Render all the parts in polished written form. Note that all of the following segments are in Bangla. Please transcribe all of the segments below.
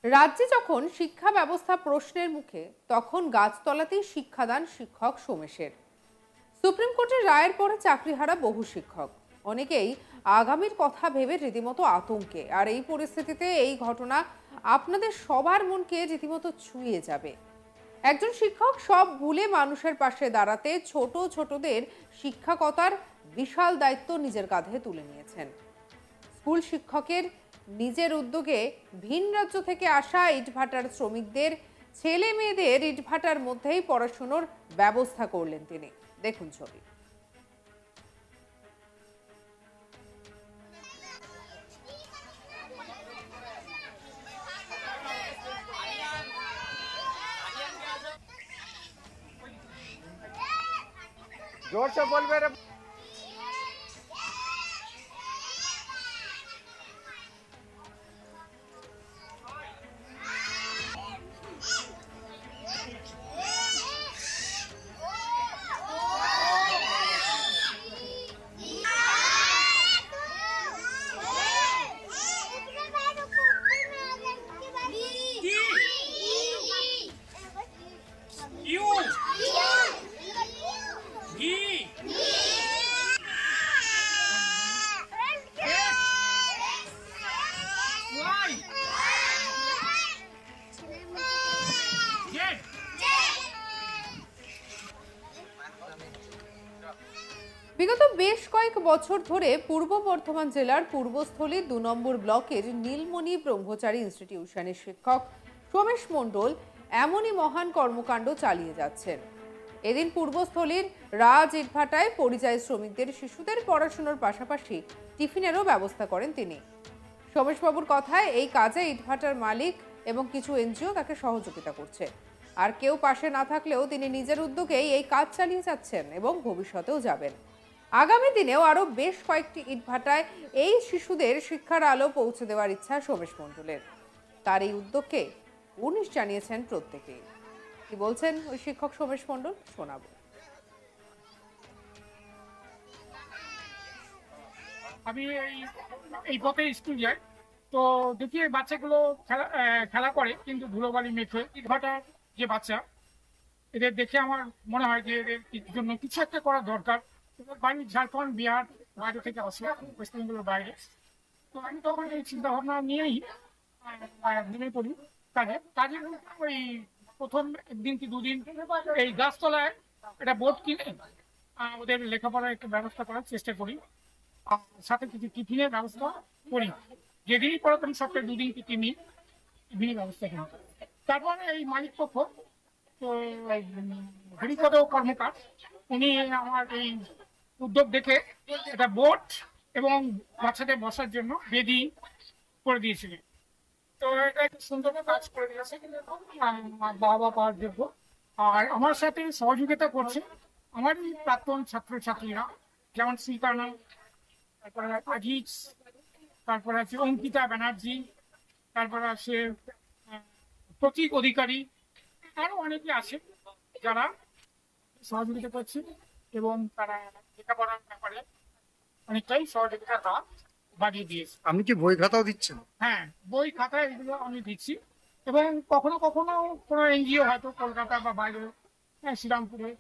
রাজ্যে যখন শিক্ষা ব্যবস্থা প্রশ্নের মুখে, তখন গাছতলাতেই শিক্ষাদান শিক্ষক সোমেশের। সুপ্রিম কোর্টের রায়ের পরে চাকরিহারা বহু শিক্ষক, অনেকেই আগামীর কথা ভেবে রীতিমতো আতঙ্কে। আর এই পরিস্থিতিতে এই ঘটনা আপনাদের সবার মনকে রীতিমতো ছুঁয়ে যাবে। একজন শিক্ষক সব ভুলে মানুষের পাশে দাঁড়াতে ছোট ছোটদের শিক্ষকতার বিশাল দায়িত্ব নিজের কাঁধে তুলে নিয়েছেন। স্কুল শিক্ষকের নিজের উদ্যোগে ভিন রাজ্য থেকে আসা ইটভাটার শ্রমিকদের ছেলে মেয়েদের ইটভাটার মধ্যেই পড়াশোনার ব্যবস্থা করলেন তিনি। দেখুন ছবি। जोर से बोल मेरे। বিগত বেশ কয়েক বছর ধরে পূর্ব বর্ধমান জেলার পূর্বস্থলী ২ নম্বর ব্লকের নীলমণি ব্রহ্মচারী ইনস্টিটিউশনের শিক্ষক সোমেশ মণ্ডল এমনই মহান কর্মকাণ্ড চালিয়ে যাচ্ছেন। এদিন পূর্বস্থলীর রাজ ইটভাটায় পরিযায়ী শ্রমিকদের শিশুদের পড়াশোনার পাশাপাশি টিফিনেরও ব্যবস্থা করেন তিনি। সোমেশবাবুর কথায় এই কাজে ইটভাটার মালিক এবং কিছু এনজিও তাকে সহযোগিতা করছে। আর কেউ পাশে না থাকলেও তিনি নিজের উদ্যোগেই এই কাজ চালিয়ে যাচ্ছেন এবং ভবিষ্যতেও যাবেন। আগামী দিনেও আরো বেশ কয়েকটি ইটভাটায় এই শিশুদের শিক্ষার আলো পৌঁছে দেওয়ার ইচ্ছা সোমেশ মণ্ডলের। তার এই উদ্যোগকে উনিশ জানিয়েছেন প্রত্যেকেই। কি বলছেন ওই শিক্ষক সোমেশ মণ্ডল, শোনাবো। আমি এই পথে স্কুল যাই, তো দেখি বাচ্চাগুলো খেলা করে, কিন্তু ধুলোবালি মেখে। ইটভাটার যে বাচ্চা, এদের দেখে আমার মনে হয় যে এদের জন্য কিছু একটা করা দরকার। বাড়ি ঝাড়খণ্ড, বিহার, বাইরে থেকে আসে, ওয়েস্ট বেঙ্গলের বাইরে। তো আমি তখন এই চিন্তা ভাবনা নিয়েই নেমে পড়ি কাজে। ওই প্রথম একদিন কি দুদিন এই গাছতলায় একটা বোর্ড কিনে ওদের লেখাপড়ার একটা ব্যবস্থা করার চেষ্টা করি, সাথে কিছু টিফিনের ব্যবস্থা করি। যেদিনই পড়াতাম সপ্তাহে দুদিন কি টিফিনের ব্যবস্থা করি। তারপরে এই মালিক পক্ষ, তো হরিপদ কর্মকার, উনি আমার এই উদ্যোগ দেখে একটা বোট এবং বাচ্চাদের বসার জন্য বেদি করে দিয়েছিলেন। তো এটা একটা সুন্দর কাজ করে দিয়েছে, বাবা পাওয়ার যোগ্য। আর আমার সাথে সহযোগিতা করছে আমারই প্রাক্তন ছাত্রছাত্রীরা, যেমন সুলতানা, তারপরে আজিজ, তারপরে আছে অঙ্কিতা ব্যানার্জি, তারপরে আছে প্রতীক অধিকারী, আরো অনেকে আছে যারা সহযোগিতা করছে এবং তারা লেখাপড়ার ব্যাপারে অনেকটাই সহযোগিতার হাত বাড়িয়ে দিয়েছে। আপনি কি বই খাতাও দিচ্ছেন? হ্যাঁ, বই খাতা এগুলো আমি দিচ্ছি। এবং কখনো কখনো কোনো এনজিও, হয়তো কলকাতা বা বাইরে, শ্রীরামপুরে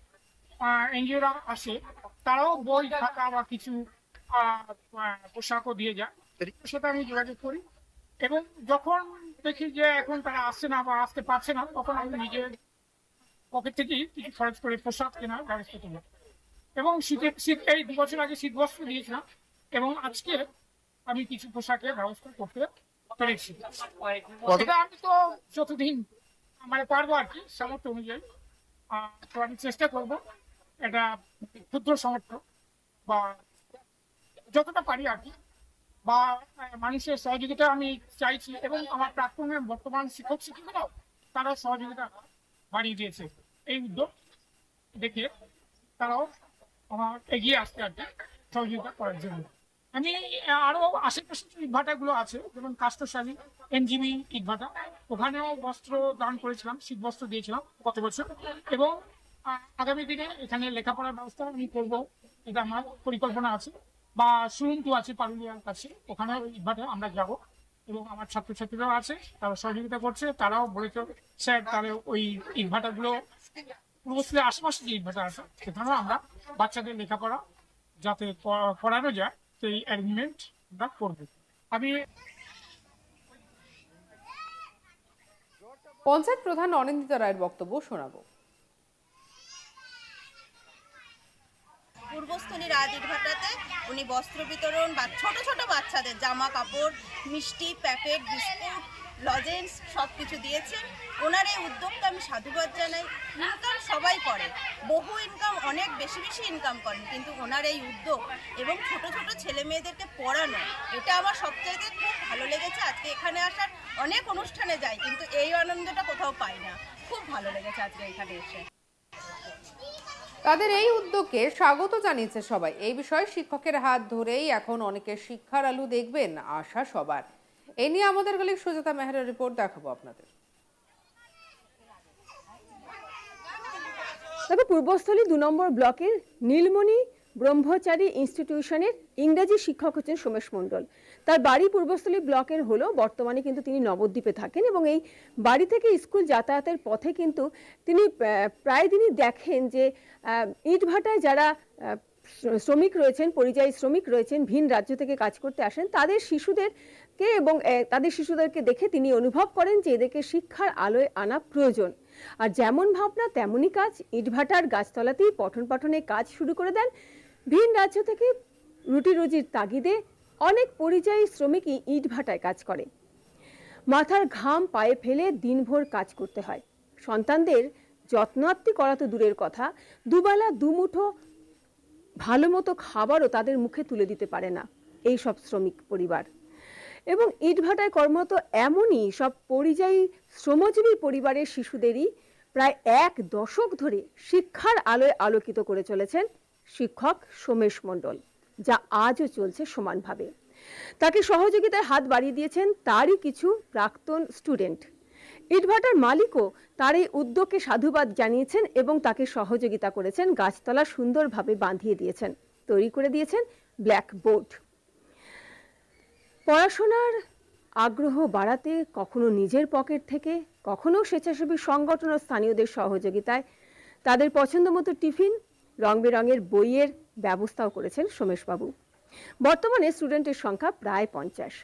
এনজিওরা আসে, তারাও বই খাতা বা কিছু পোশাকও দিয়ে যায়, সেটা আমি যোগাযোগ করি। এবং যখন দেখি যে এখন তারা আসছে না বা আসতে পারছে না, তখন আমি নিজের পকেট থেকেই কিছু খরচ করে পোশাক কেনার ব্যবস্থা করি। এবং শীত এই 2 বছর আগে শীত বস্ত্র দিয়েছিলাম, এবং আজকে আমি কিছু পোশাকের ব্যবস্থা করতে পেরেছি। এটা আমি তো যতদিন মানে পারবো আর কি, সামর্থ্য অনুযায়ী। তো আমি চেষ্টা করবো এটা ক্ষুদ্র সামর্থ্য বা যতটা পারি আর কি, বা মানুষের সহযোগিতা আমি চাইছি। এবং আমার প্রাক্তনের বর্তমান শিক্ষক শিক্ষিকারাও তারা সহযোগিতা বাড়িয়ে দিয়েছে এই উদ্যোগ দেখে, তারাও আমার এগিয়ে আসতে আর কি সহযোগিতা করার জন্য। আমি আরো আশেপাশে যে ইটভাটাগুলো আছে, যেমন কাষ্টসালী, এনজিবি ইটভাটা, ওখানেও বস্ত্র দান করেছিলাম, শীত বস্ত্র দিয়েছিলাম গত বছর। এবং আগামী দিনে এখানে লেখাপড়ার ব্যবস্থা আমি করবো, এটা আমার পরিকল্পনা আছে। বা সুরন্তু আছে পারুলিয়ার কাছে, ওখানে ইটভাটা আমরা যাব এবং আমার ছাত্রছাত্রীরাও আছে, তারা সহযোগিতা করছে। তারাও বলেছে স্যার তাহলে ওই ইনভার্টারগুলো পূর্বস্থলীর আশেপাশে যে ইনভার্টার আছে সেখানেও আমরা বাচ্চাদের লেখাপড়া যাতে করানো যায় সেই অ্যারেঞ্জমেন্ট আমরা করবো। আমি পঞ্চায়েত প্রধান অনিন্দিতা রায়ের বক্তব্য শোনাবো। পূর্বস্থলী রাজ ইটভাটাতে উনি বস্ত্র বিতরণ বা ছোট ছোট বাচ্চাদের জামা কাপড়, মিষ্টি প্যাকেট, বিস্কুট, লজেন্স সব কিছু দিয়েছেন। ওনার এই উদ্যোগটা আমি সাধুবাদ জানাই। ইনকাম সবাই করে, বহু ইনকাম, অনেক বেশি বেশি ইনকাম করেন, কিন্তু ওনার এই উদ্যোগ এবং ছোট ছোট ছেলে মেয়েদেরকে পড়ানো, এটা আমার সবচাইতে খুব ভালো লেগেছে। আজকে এখানে আসার অনেক অনুষ্ঠানে যাই, কিন্তু এই আনন্দটা কোথাও পাই না। খুব ভালো লেগেছে আজকে এখানে এসে। তাদের এই উদ্যোগকে স্বাগত জানিয়েছে সবাই। এই বিষয়ে শিক্ষকের হাত ধরেই এখন অনেকের শিক্ষার আলো দেখবেন আশা সবার। এ নিয়ে আমাদের কলিগ সুজাতা মেহরের রিপোর্ট দেখাবো আপনাদের। তবে পূর্বস্থলী 2 নম্বর ব্লকের নীলমণি ব্রহ্মচারী ইনস্টিটিউশনের ইংরেজি শিক্ষক হচ্ছেন সোমেশ মণ্ডল। তার বাড়ি পূর্বস্থলী ব্লকের হলো, বর্তমানে কিন্তু তিনি নবদ্বীপে থাকেন এবং এই বাড়ি থেকে স্কুল যাতায়াতের পথে কিন্তু তিনি প্রায় দিনই দেখেন যে ইটভাটায় যারা শ্রমিক রয়েছেন, পরিযায়ী শ্রমিক রয়েছেন, ভিন রাজ্য থেকে কাজ করতে আসেন, তাদের শিশুদেরকে দেখে তিনি অনুভব করেন যে এদেরকে শিক্ষার আলোয় আনা প্রয়োজন। আর যেমন ভাবনা তেমনই কাজ, ইটভাটার গাছতলাতেই পঠন পাঠনের কাজ শুরু করে দেন। ভিন রাজ্য থেকে রুটি রুজির তাগিদে অনেক পরিযায়ী শ্রমিকই ইটভাটায় কাজ করে। মাথার ঘাম পায়ে ফেলে দিনভর কাজ করতে হয়। সন্তানদের যত্নার্থী করা তো দূরের কথা, দুবেলা দুমুঠো ভালো মতো খাবারও তাদের মুখে তুলে দিতে পারে না এই সব শ্রমিক পরিবার। এবং ইটভাটায় কর্মরত এমনই সব পরিযায়ী শ্রমজীবী পরিবারের শিশুদেরই প্রায় 1 দশক ধরে শিক্ষার আলোয় আলোকিত করে চলেছেন শিক্ষক সোমেশ মণ্ডল, যা আজও চলছে সমানভাবে। তাকে সহযোগিতার হাত বাড়িয়ে দিয়েছেন তারই কিছু প্রাক্তন স্টুডেন্ট। ইটভাটার মালিকও তার এই উদ্যোগকে সাধুবাদ জানিয়েছেন এবং তাকে সহযোগিতা করেছেন। গাছতলা সুন্দরভাবে বাঁধিয়ে দিয়েছেন, তৈরি করে দিয়েছেন ব্ল্যাকবোর্ড। পড়াশোনার আগ্রহ বাড়াতে কখনো নিজের পকেট থেকে, কখনো স্বেচ্ছাসেবী সংগঠন ও স্থানীয়দের সহযোগিতায় তাদের পছন্দ মতো টিফিন, রং বেরঙের বইয়ের ব্যবস্থাও করেছেন সোমেশবাবু। বর্তমানে স্টুডেন্টের সংখ্যা প্রায় 50।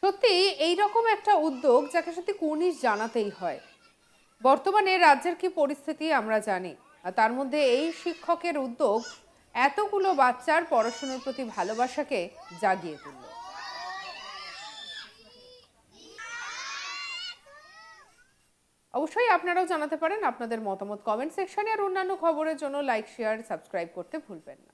সত্যি এইরকম একটা উদ্যোগ যাকে সত্যি কুর্নিশ জানাতেই হয়। বর্তমানে রাজ্যের কি পরিস্থিতি আমরা জানি, আর তার মধ্যে এই শিক্ষকের উদ্যোগ এতগুলো বাচ্চার পড়াশোনার প্রতি ভালোবাসাকে জাগিয়ে তুলল। অবশ্যই আপনারাও জানাতে পারেন আপনাদের মতামত কমেন্ট সেকশনে, আর অন্যান্য খবরের জন্য লাইক, শেয়ার, সাবস্ক্রাইব করতে ভুলবেন না।